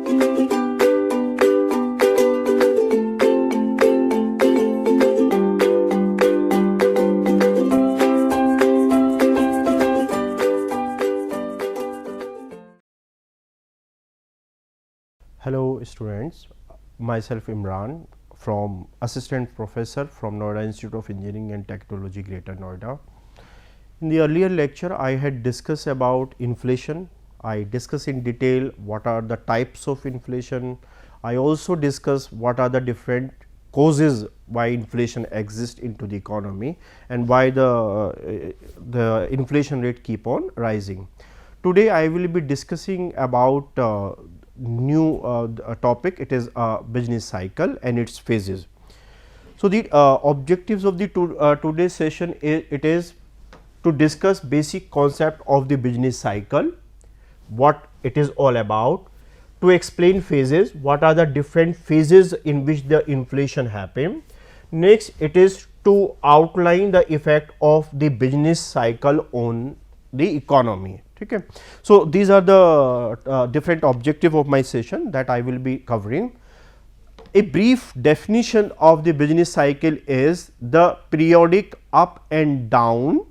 Hello students, myself Imran from Assistant Professor from Noida Institute of Engineering and Technology, Greater Noida. In the earlier lecture, I had discussed about inflation. I discussed in detail what are the types of inflation. I also discussed what are the different causes why inflation exists into the economy and why the inflation rate keep on rising. Today, I will be discussing about new topic. It is business cycle and its phases. So, the objectives of the today's session is to discuss basic concept of the business cycle, what it is all about, to explain phases, what are the different phases in which the inflation happen. Next, it is to outline the effect of the business cycle on the economy. Okay. So, these are the different objective of my session that I will be covering. A brief definition of the business cycle is the periodic up and down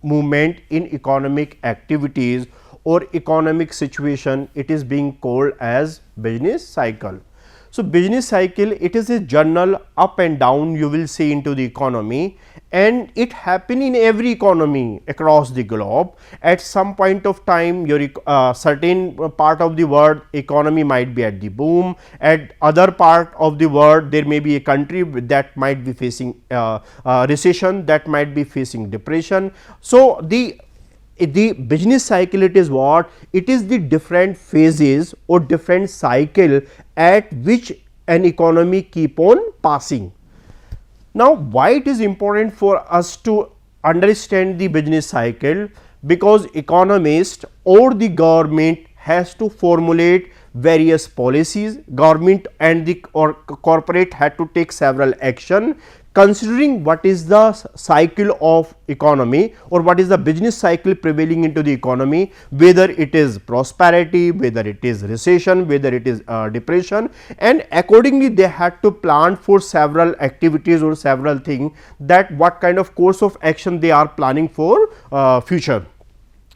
movement in economic activities or economic situation. It is being called as business cycle. So, business cycle, it is a general up and down you will see into the economy, and it happen in every economy across the globe. At some point of time, your certain part of the world economy might be at the boom, at other part of the world there may be a country that might be facing recession, that might be facing depression. So, the business cycle, it is what? It is the different phases or different cycle at which an economy keep on passing. Now, why it is important for us to understand the business cycle? Because economist or the government has to formulate various policies, government and the corporate had to take several action considering what is the cycle of economy or what is the business cycle prevailing into the economy, whether it is prosperity, whether it is recession, whether it is depression, and accordingly they had to plan for several activities or several things, that what kind of course of action they are planning for future.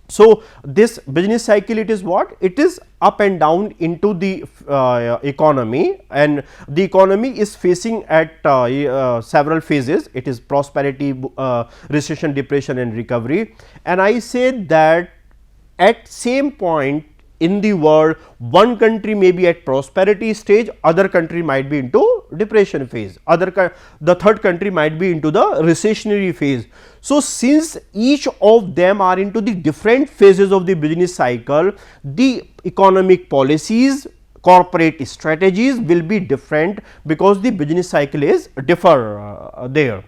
So, this business cycle, it is what? It is up and down into the economy, and the economy is facing at several phases. It is prosperity, recession, depression and recovery. And I said that at same point in the world, one country may be at prosperity stage, other country might be into depression phase, the third country might be into the recessionary phase. So, since each of them are into the different phases of the business cycle, the economic policies, corporate strategies will be different because the business cycle is differ there.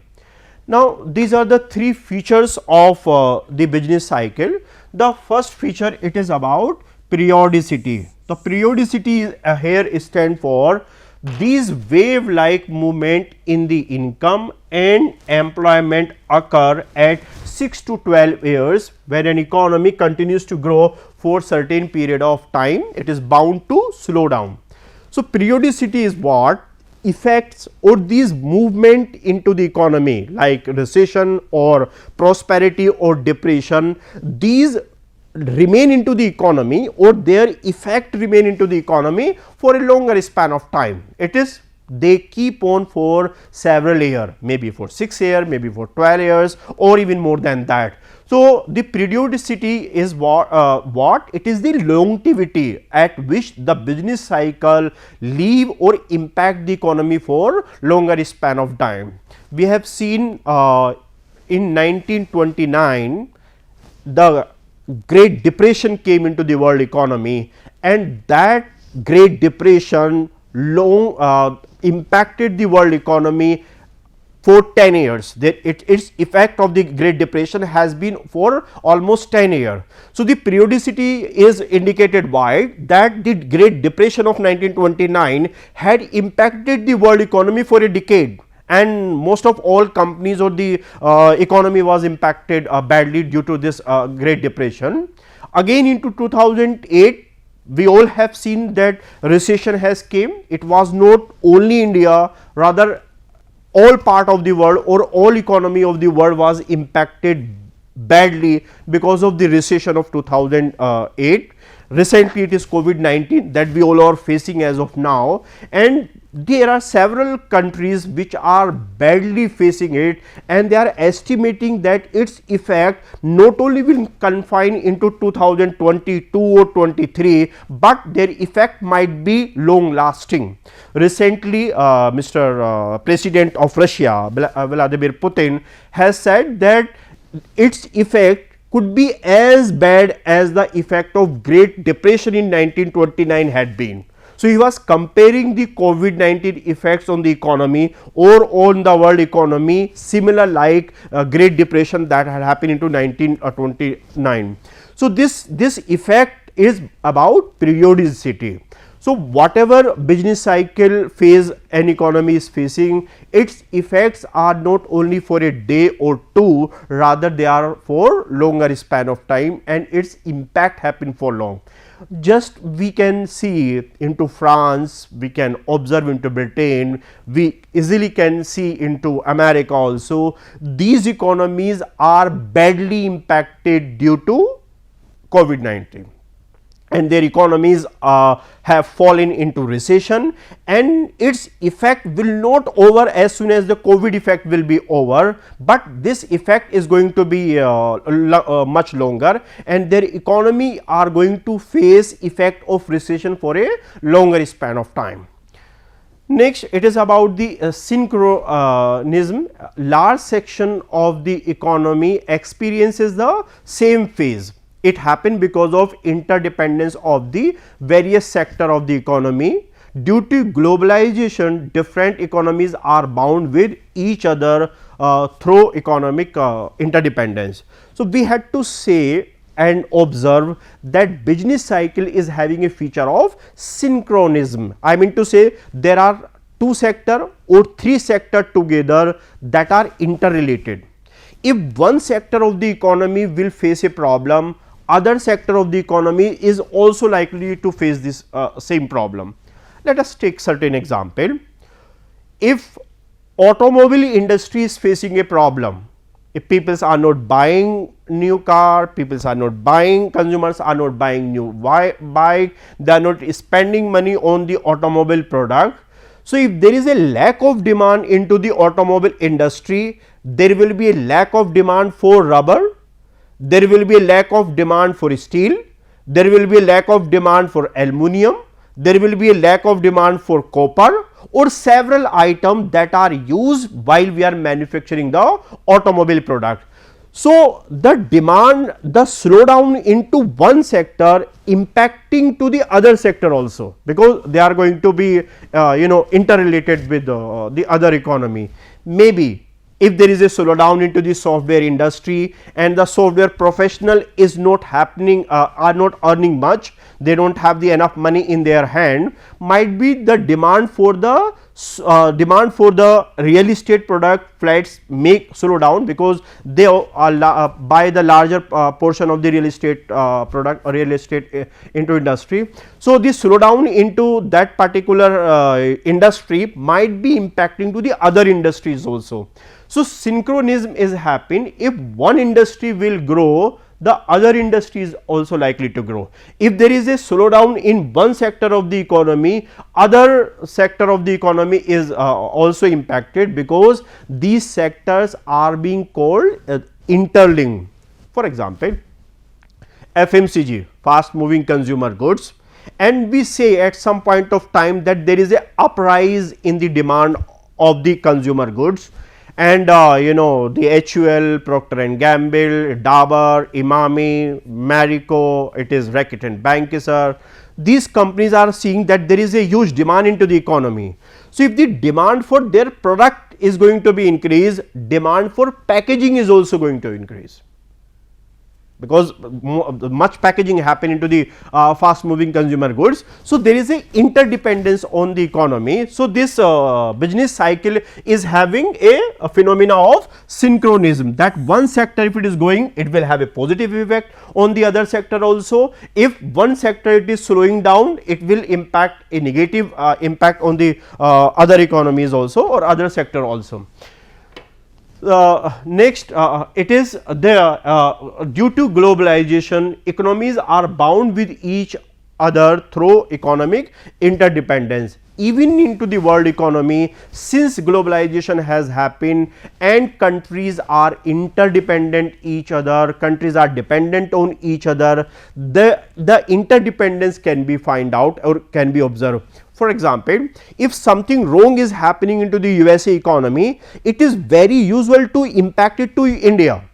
Now, these are the three features of the business cycle. The first feature, it is about periodicity. The periodicity here stand for these wave like movement in the income and employment occur at 6 to 12 years, where an economy continues to grow for certain period of time, it is bound to slow down. So, periodicity is what? Effects or these movement into the economy like recession or prosperity or depression, these remain into the economy or their effect remain into the economy for a longer span of time. It is they keep on for several years, maybe for 6 years, maybe for 12 years or even more than that. So, the periodicity is what? It is the longevity at which the business cycle leave or impact the economy for longer span of time. We have seen in 1929 the Great Depression came into the world economy, and that Great Depression impacted the world economy for 10 years. Its effect of the Great Depression has been for almost 10 years. So, the periodicity is indicated by that the Great Depression of 1929 had impacted the world economy for a decade, and most of all companies or the economy was impacted badly due to this Great Depression. Again into 2008 we all have seen that recession has came. It was not only India, rather all part of the world or all economy of the world was impacted badly because of the recession of 2008. Recently it is COVID-19 that we all are facing as of now, and there are several countries which are badly facing it, and they are estimating that its effect not only will confine into 2022 or 23, but their effect might be long lasting. Recently Mr. President of Russia Vladimir Putin has said that its effect could be as bad as the effect of Great Depression in 1929 had been. So, he was comparing the COVID-19 effects on the economy or on the world economy similar like Great Depression that had happened into 1929. So, this effect is about periodicity. So, whatever business cycle phase an economy is facing, its effects are not only for a day or two, rather they are for longer span of time, and its impact happen for long. Just we can see into France, we can observe into Britain, we easily can see into America also. These economies are badly impacted due to COVID-19. And their economies have fallen into recession, and its effect will not over as soon as the COVID effect will be over, but this effect is going to be much longer, and their economy are going to face effect of recession for a longer span of time. Next, it is about the synchronism. Large section of the economy experiences the same phase. It happened because of interdependence of the various sector of the economy. Due to globalization, different economies are bound with each other through economic interdependence. So, we had to say and observe that business cycle is having a feature of synchronism. I mean to say there are two sector or three sector together that are interrelated. If one sector of the economy will face a problem, other sector of the economy is also likely to face this same problem. Let us take certain example. If automobile industry is facing a problem, if people are not buying new car, people are not buying, consumers are not buying new bike, they are not spending money on the automobile product. So, if there is a lack of demand into the automobile industry, there will be a lack of demand for rubber, there will be a lack of demand for steel, there will be a lack of demand for aluminum, there will be a lack of demand for copper or several items that are used while we are manufacturing the automobile product. So, the demand, the slowdown into one sector impacting to the other sector also, because they are going to be interrelated with the other economy. Maybe if there is a slowdown into the software industry and the software professional is not happening, are not earning much, they do not have the enough money in their hand, might be the demand for the real estate product flats make slow down, because they buy the larger portion of the real estate product or real estate into industry. So, the slowdown into that particular industry might be impacting to the other industries also. So, synchronism is happening. If one industry will grow, the other industry is also likely to grow. If there is a slowdown in one sector of the economy, other sector of the economy is also impacted, because these sectors are being called interlinked. For example, FMCG, fast moving consumer goods, and we say at some point of time that there is a uprise in the demand of the consumer goods, and the HUL, Procter and Gamble, Dabur, Emami, Marico, it is Reckitt and Benckiser. These companies are seeing that there is a huge demand into the economy. So, if the demand for their product is going to be increased, demand for packaging is also going to increase. because much packaging happen into the fast moving consumer goods. So, there is a interdependence on the economy. So, this business cycle is having a phenomena of synchronism, that one sector if it is going, it will have a positive effect on the other sector also. If one sector it is slowing down, it will impact a negative impact on the other economies also or other sector also. Next, it is there due to globalization, economies are bound with each other through economic interdependence. Even into the world economy, since globalization has happened and countries are interdependent each other, countries are dependent on each other, the interdependence can be find out or can be observed. For example, if something wrong is happening into the USA economy, it is very usual to impact it to India.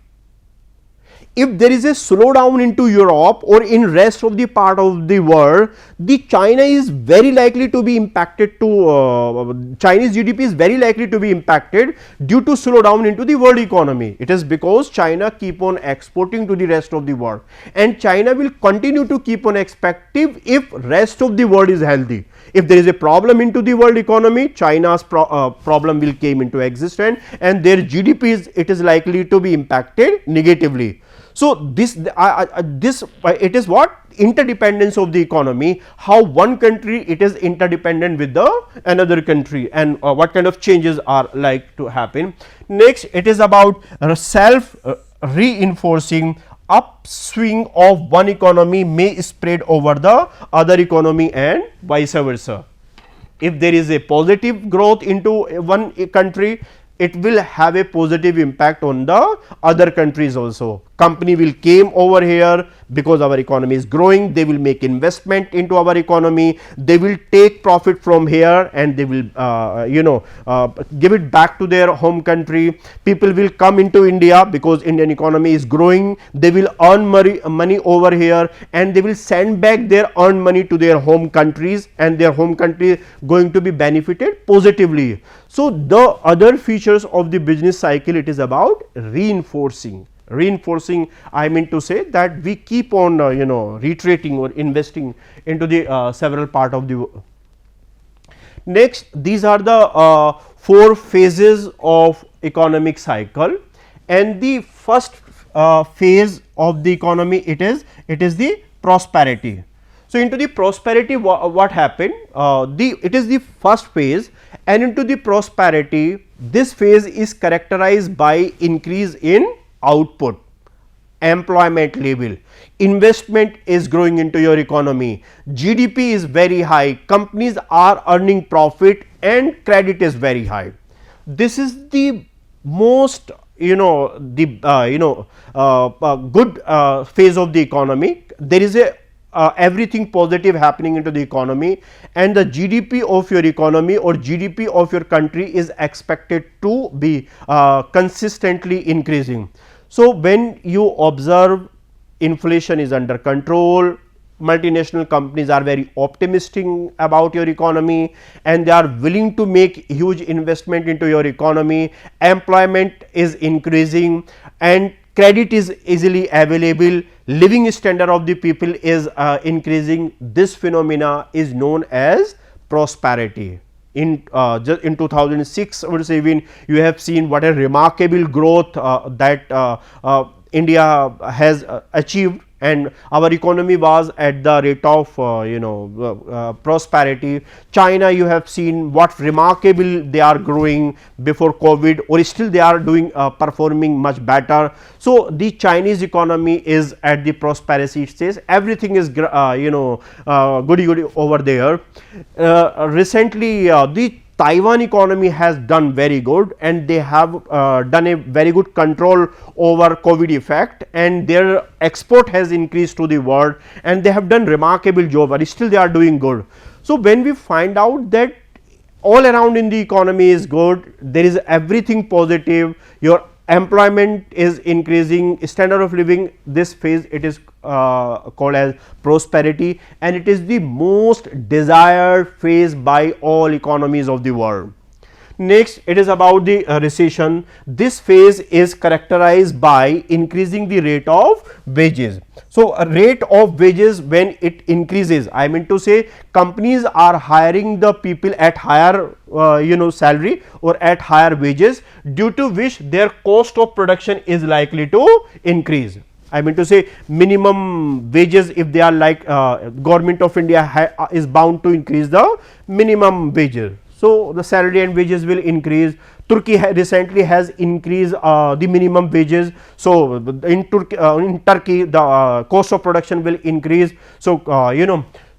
If there is a slowdown into Europe or in rest of the part of the world, the China is very likely to be impacted to Chinese GDP is very likely to be impacted due to slowdown into the world economy. It is because China keep on exporting to the rest of the world, and China will continue to keep on exporting if rest of the world is healthy. If there is a problem into the world economy, China's problem will came into existence and their GDP is likely to be impacted negatively. So, this it is what interdependence of the economy, how one country it is interdependent with the another country, and what kind of changes are like to happen. Next, it is about self reinforcing upswing of one economy may spread over the other economy and vice versa. If there is a positive growth into one country, it will have a positive impact on the other countries also. Company will came over here because our economy is growing, they will make investment into our economy, they will take profit from here and they will give it back to their home country. People will come into India because Indian economy is growing, they will earn money over here and they will send back their earned money to their home countries, and their home country going to be benefited positively. So, the other features of the business cycle, it is about reinforcing. I mean to say that we keep on retreating or investing into the several part of the. Next, these are the 4 phases of economic cycle, and the first phase of the economy it is the prosperity. So, into the prosperity what happened, it is the first phase, and into the prosperity this phase is characterized by increase in output, employment level, investment is growing into your economy, GDP is very high, companies are earning profit and credit is very high. This is the most good phase of the economy. There is a everything positive happening into the economy, and the GDP of your economy or GDP of your country is expected to be consistently increasing. So, when you observe inflation is under control, multinational companies are very optimistic about your economy and they are willing to make huge investment into your economy, employment is increasing and credit is easily available, living standard of the people is increasing. This phenomena is known as prosperity. In 2006 or 7, you have seen what a remarkable growth that India has achieved, and our economy was at the rate of prosperity. China, you have seen what remarkable they are growing before COVID, or still they are doing performing much better. So, the Chinese economy is at the prosperity stage, everything is goody over there. Recently the Taiwan economy has done very good, and they have done a very good control over COVID effect, and their export has increased to the world, and they have done remarkable job, but still they are doing good. So, when we find out that all around in the economy is good, there is everything positive, your employment is increasing, standard of living, this phase it is called as prosperity, and it is the most desired phase by all economies of the world. Next, it is about the recession. This phase is characterized by increasing the rate of wages. So, a rate of wages when it increases, I mean to say companies are hiring the people at higher salary or at higher wages, due to which their cost of production is likely to increase. I mean to say minimum wages, if they are like government of India is bound to increase the minimum wages. So, the salary and wages will increase. Turkey recently has increased the minimum wages. So, in Turkey the cost of production will increase. So,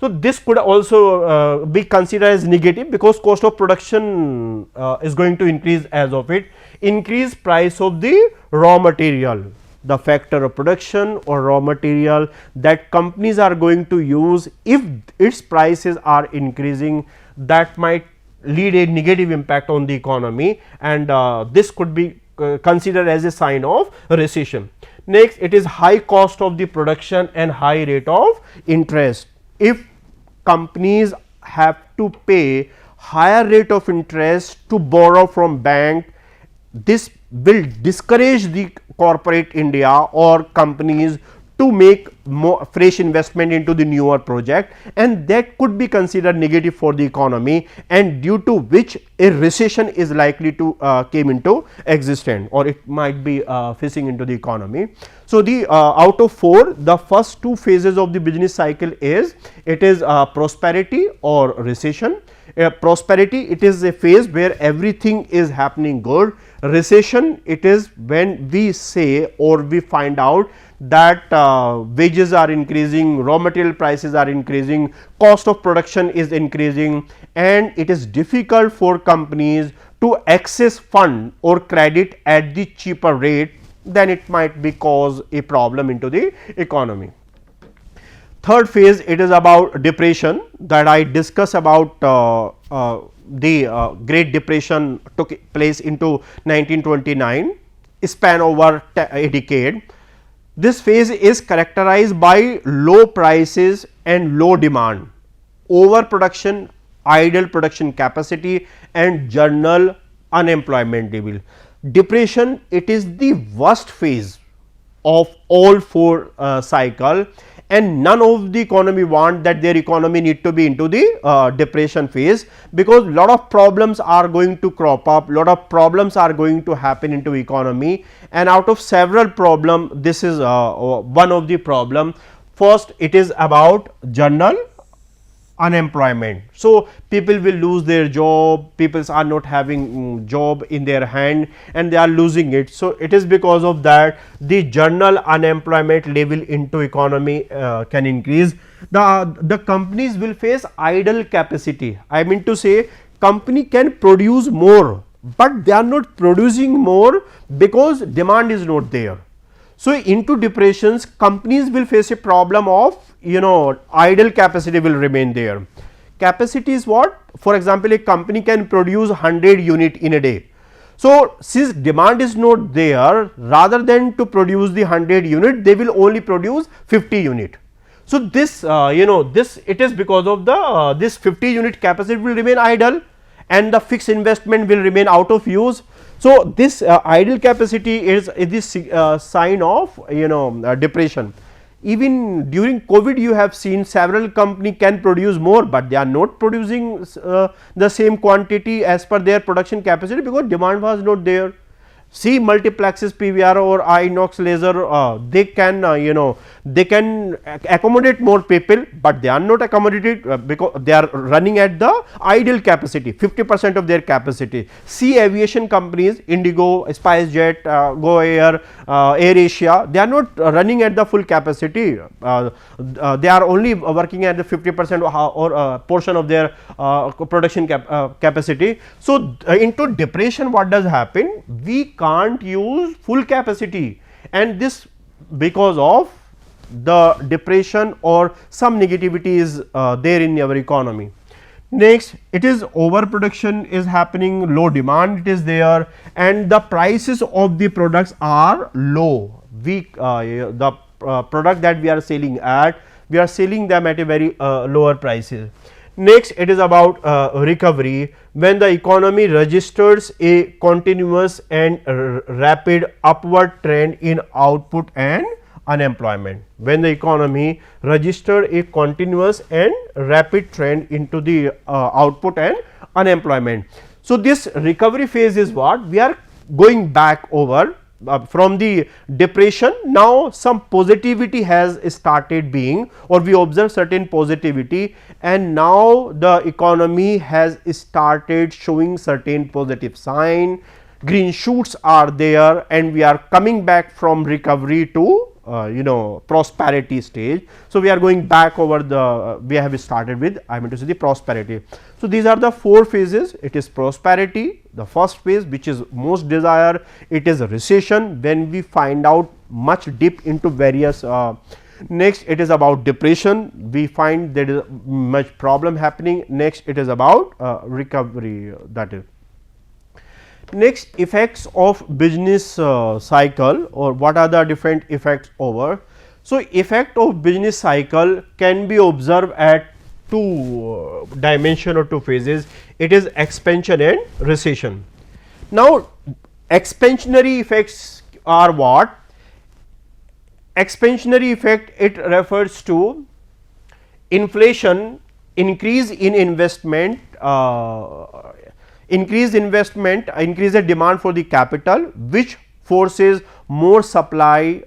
so this could also be considered as negative, because cost of production is going to increase as of it. Increase price of the raw material, the factor of production or raw material that companies are going to use, if its prices are increasing, that might lead a negative impact on the economy, and this could be considered as a sign of recession. Next, it is high cost of the production and high rate of interest. If companies have to pay higher rate of interest to borrow from bank, this will discourage the corporate India or companies to make more fresh investment into the newer project, and that could be considered negative for the economy, and due to which a recession is likely to came into existence, or it might be facing into the economy. So, the out of 4, the first 2 phases of the business cycle is, it is prosperity or recession. Prosperity, it is a phase where everything is happening good. Recession, it is when we say or we find out that wages are increasing, raw material prices are increasing, cost of production is increasing, and it is difficult for companies to access fund or credit at the cheaper rate, then it might be cause a problem into the economy. Third phase, it is about depression, that I discuss about the Great Depression took place into 1929, span over a decade. This phase is characterized by low prices and low demand, overproduction, idle production capacity, and general unemployment level. Depression, it is the worst phase of all 4 cycle, and none of the economy want that their economy need to be into the depression phase, because lot of problems are going to crop up, lot of problems are going to happen into economy, and out of several problem, this is one of the problem. First, it is about general unemployment. So, people will lose their job, people are not having job in their hand and they are losing it. So, it is because of that the general unemployment level into economy can increase. The companies will face idle capacity. I mean to say company can produce more, but they are not producing more because demand is not there. So, into depressions, companies will face a problem of idle capacity will remain there. Capacity is what? For example, a company can produce 100 unit in a day. So, since demand is not there, rather than to produce the 100 unit, they will only produce 50 unit. So, this this it is because of the this 50 unit capacity will remain idle and the fixed investment will remain out of use. So, this idle capacity is this sign of depression. Even during COVID, you have seen several company can produce more, but they are not producing the same quantity as per their production capacity, because demand was not there. See multiplexes, PVR or Inox laser, they can they can accommodate more people, but they are not accommodated because they are running at the idle capacity, 50% of their capacity. See aviation companies, Indigo, SpiceJet, Go Air, Air Asia, they are not running at the full capacity, they are only working at the 50% or portion of their production capacity. So, into depression, what does happen? We can't use full capacity, and this because of the depression or some negativity is there in our economy. Next, it is overproduction is happening, low demand it is there, and the prices of the products are low. The product that we are selling at, we are selling them at a very lower prices. Next, it is about recovery when the economy registers a continuous and rapid upward trend in output and unemployment. When the economy registered a continuous and rapid trend into the output and unemployment. So, this recovery phase is what we are going back over from the depression. Now, some positivity has started being, or we observe certain positivity, and now the economy has started showing certain positive sign, green shoots are there, and we are coming back from recovery to prosperity stage. So, we are going back over the we have started with, I mean to say, the prosperity. So, these are the 4 phases. It is prosperity, the first phase, which is most desired. It is a recession, when we find out much dip into various next, it is about depression, we find there is much problem happening. Next, it is about recovery, that is. Next, effects of business cycle, or what are the different effects over. So, effect of business cycle can be observed at 2 dimension or 2 phases. It is expansion and recession. Now, expansionary effects are what? Expansionary effect, it refers to inflation, increase in investment, increase the demand for the capital, which forces more supply,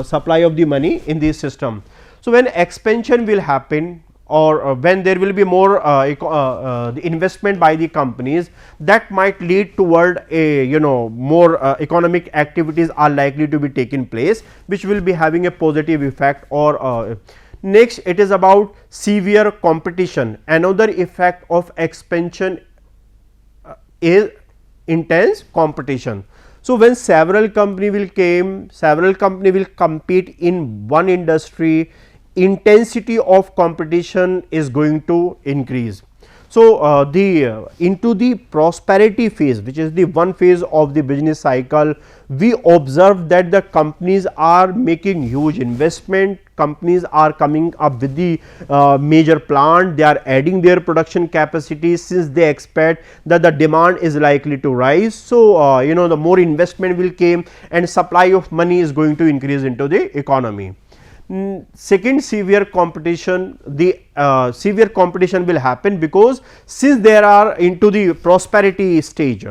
supply of the money in the system. So, when expansion will happen, or when there will be more the investment by the companies, that might lead toward a more economic activities are likely to be taken place, which will be having a positive effect. Or next, it is about severe competition. Another effect of expansion is intense competition. So, when several company will compete in one industry, intensity of competition is going to increase. So, into the prosperity phase, which is the one phase of the business cycle, we observe that the companies are making huge investment, companies are coming up with the major plant, they are adding their production capacity, since they expect that the demand is likely to rise. So, the more investment will came, and supply of money is going to increase into the economy. Second, severe competition, the severe competition will happen, because since there are into the prosperity stage,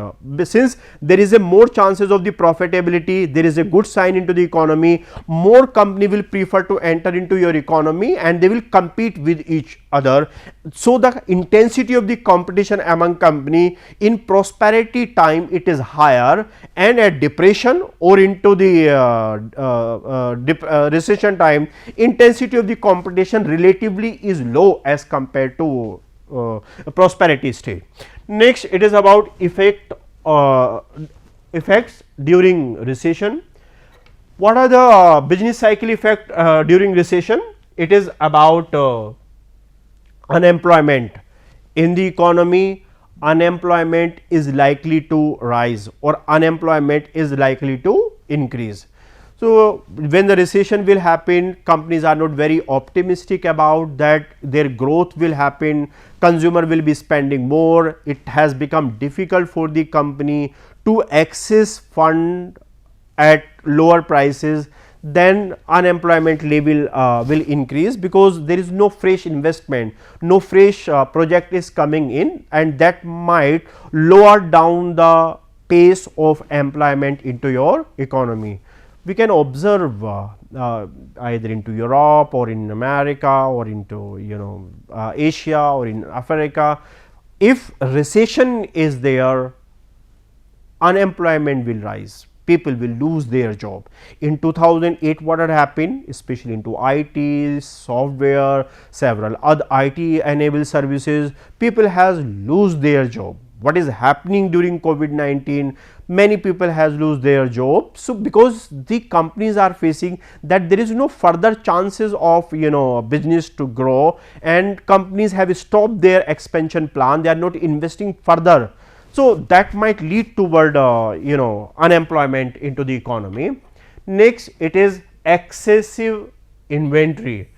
since there is a more chances of the profitability, there is a good sign into the economy, more company will prefer to enter into your economy, and they will compete with each other. So, the intensity of the competition among company in prosperity time, it is higher, and at depression or into the recession time, intensity of the competition relatively is low as compared to prosperity state. Next, it is about effects during recession. What are the business cycle effect during recession? It is about unemployment in the economy. Unemployment is likely to rise, or unemployment is likely to increase. So, when the recession will happen, companies are not very optimistic about that their growth will happen, consumer will be spending more, it has become difficult for the company to access fund at lower prices, then unemployment level will increase, because there is no fresh investment, no fresh project is coming in, and that might lower down the pace of employment into your economy. We can observe either into Europe or in America or into Asia or in Africa, if recession is there, unemployment will rise, people will lose their job. In 2008, what had happened, especially into IT, software, several other IT enabled services, people has lose their job. What is happening during COVID-19? Many people has lose their job. So, because the companies are facing that there is no further chances of business to grow, and companies have stopped their expansion plan, they are not investing further. So, that might lead toward unemployment into the economy. Next, it is excessive inventory.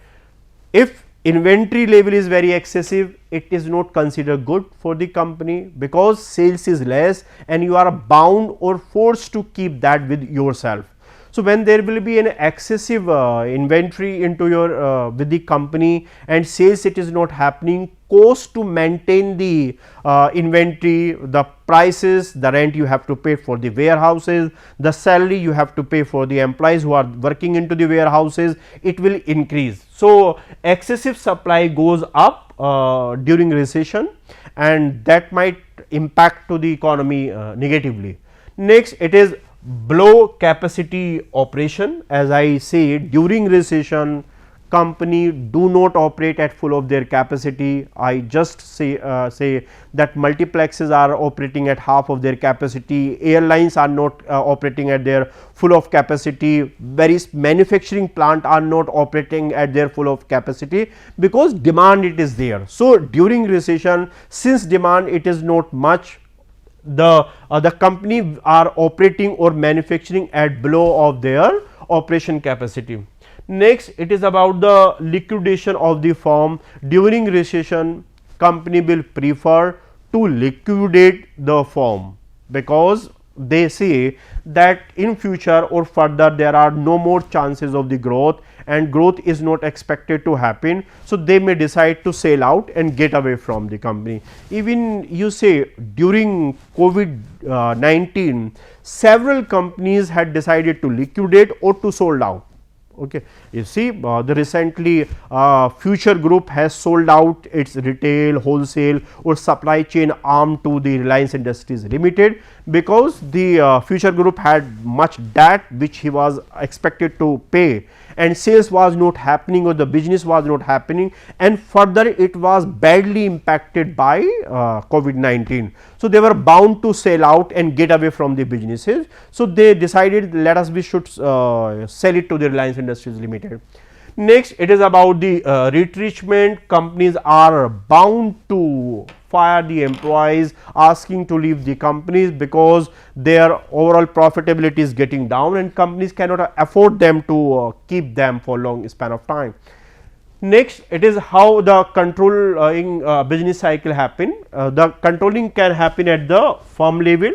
If inventory level is very excessive, it is not considered good for the company, because sales is less and you are bound or forced to keep that with yourself. So, when there will be an excessive inventory into your with the company and sales it is not happening, cost to maintain the inventory, the prices, the rent you have to pay for the warehouses, the salary you have to pay for the employees who are working into the warehouses, it will increase. So, excessive supply goes up during recession, and that might impact to the economy negatively. Next, it is below capacity operation. As I said, during recession company do not operate at full of their capacity. I just say that multiplexes are operating at half of their capacity, airlines are not operating at their full of capacity, various manufacturing plant are not operating at their full of capacity, because demand it is there. So, during recession, since demand it is not much, the company are operating or manufacturing at below of their operation capacity. Next, it is about the liquidation of the firm. During recession, company will prefer to liquidate the firm, because they say that in future or further there are no more chances of the growth and growth is not expected to happen. So, they may decide to sell out and get away from the company. Even you say during COVID-19, several companies had decided to liquidate or to sold out. Okay. You see the recently Future Group has sold out its retail, wholesale or supply chain arm to the Reliance Industries Limited, because the Future Group had much debt which he was expected to pay, and sales was not happening or the business was not happening, and further it was badly impacted by COVID-19. So, they were bound to sell out and get away from the businesses. So, they decided we should sell it to the Reliance Industries Limited. Next, it is about the retrenchment. Companies are bound to fire the employees, asking to leave the companies, because their overall profitability is getting down and companies cannot afford them to keep them for long span of time. Next, it is how the controlling business cycle happen. The controlling can happen at the firm level.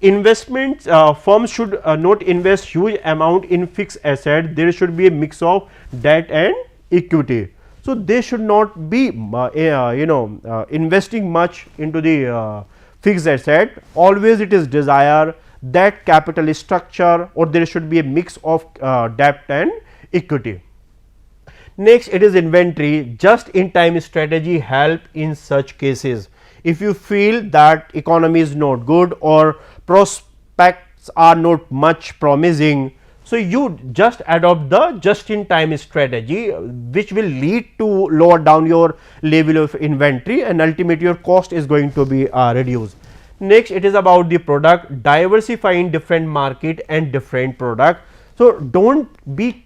Investments, firms should not invest huge amount in fixed asset, there should be a mix of debt and equity. So, they should not be investing much into the fixed asset, always it is desire that capital structure, or there should be a mix of debt and equity. Next, it is inventory. Just in time strategy help in such cases. If you feel that economy is not good or prospects are not much promising, so you just adopt the just in time strategy, which will lead to lower down your level of inventory, and ultimately your cost is going to be reduced. Next, it is about the product, diversifying different market and different product. So, do not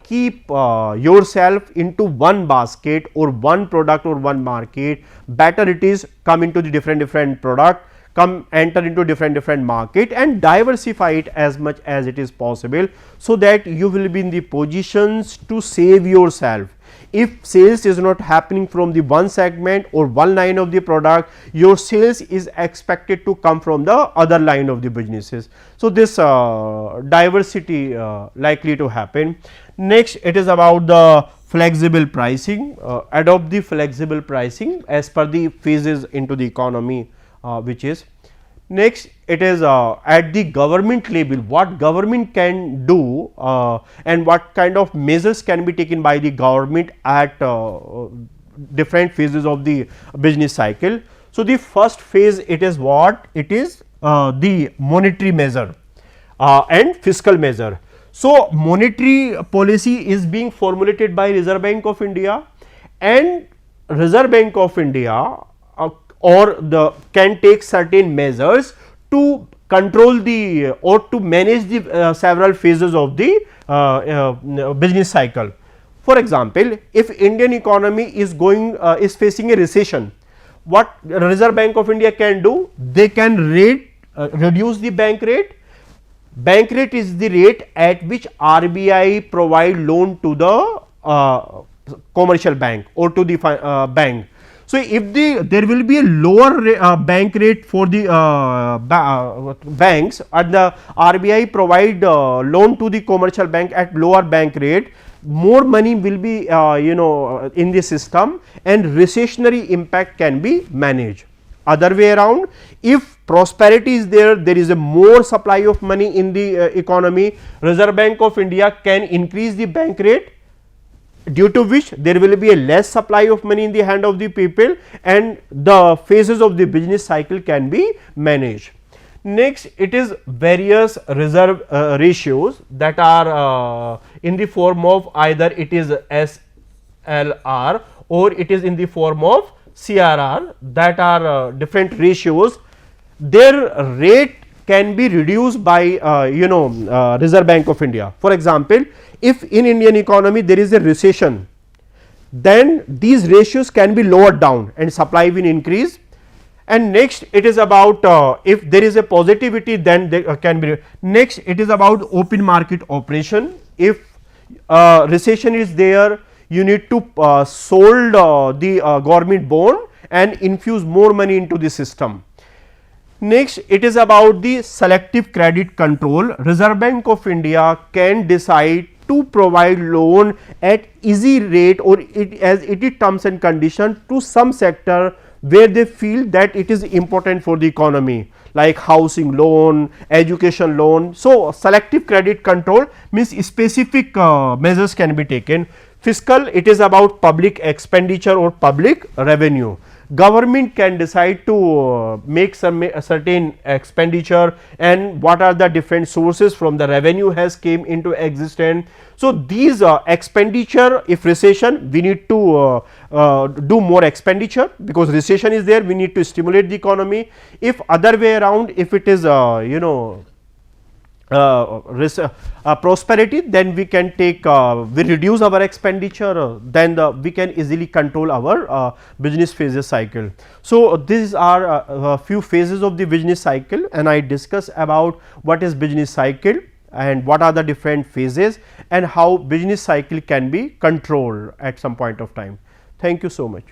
keep yourself into one basket or one product or one market, better it is come into the different product, come enter into different market and diversify it as much as it is possible, so that you will be in the positions to save yourself. If sales is not happening from the one segment or one line of the product, your sales is expected to come from the other line of the businesses. So, this diversity likely to happen. Next, it is about the flexible pricing, adopt the flexible pricing as per the phases into the economy which is. Next, it is at the government level, what government can do and what kind of measures can be taken by the government at different phases of the business cycle. So, the first phase it is what? It is the monetary measure and fiscal measure. So, monetary policy is being formulated by Reserve Bank of India, and Reserve Bank of India or the can take certain measures to control the or to manage the several phases of the business cycle. For example, if Indian economy is going is facing a recession, what Reserve Bank of India can do? They can reduce the bank rate. Bank rate is the rate at which RBI provide loan to the commercial bank or to the bank. So, if there will be a lower bank rate for the banks, and the RBI provide loan to the commercial bank at lower bank rate, more money will be in the system, and recessionary impact can be managed. Other way around, if prosperity is there, there is a more supply of money in the economy, Reserve Bank of India can increase the bank rate, due to which there will be a less supply of money in the hand of the people, and the phases of the business cycle can be managed. Next, it is various reserve ratios that are in the form of either it is SLR or it is in the form of CRR, that are different ratios. Their rate can be reduced by Reserve Bank of India. For example, if in Indian economy there is a recession, then these ratios can be lowered down and supply will increase. And next, it is about if there is a positivity, then there can be. Next, it is about open market operation. If recession is there, you need to sold the government bond and infuse more money into the system. Next, it is about the selective credit control. Reserve Bank of India can decide to provide loan at easy rate or as it is terms and condition to some sector where they feel that it is important for the economy, like housing loan, education loan. So, selective credit control means specific measures can be taken. Fiscal, it is about public expenditure or public revenue. Government can decide to make some certain expenditure, and what are the different sources from the revenue has came into existence. So, these expenditure, if recession, we need to do more expenditure, because recession is there, we need to stimulate the economy. If other way around, if it is prosperity, then we can take we reduce our expenditure, then we can easily control our business phases cycle. So, these are a few phases of the business cycle, and I discuss about what is business cycle and what are the different phases and how business cycle can be controlled at some point of time. Thank you so much.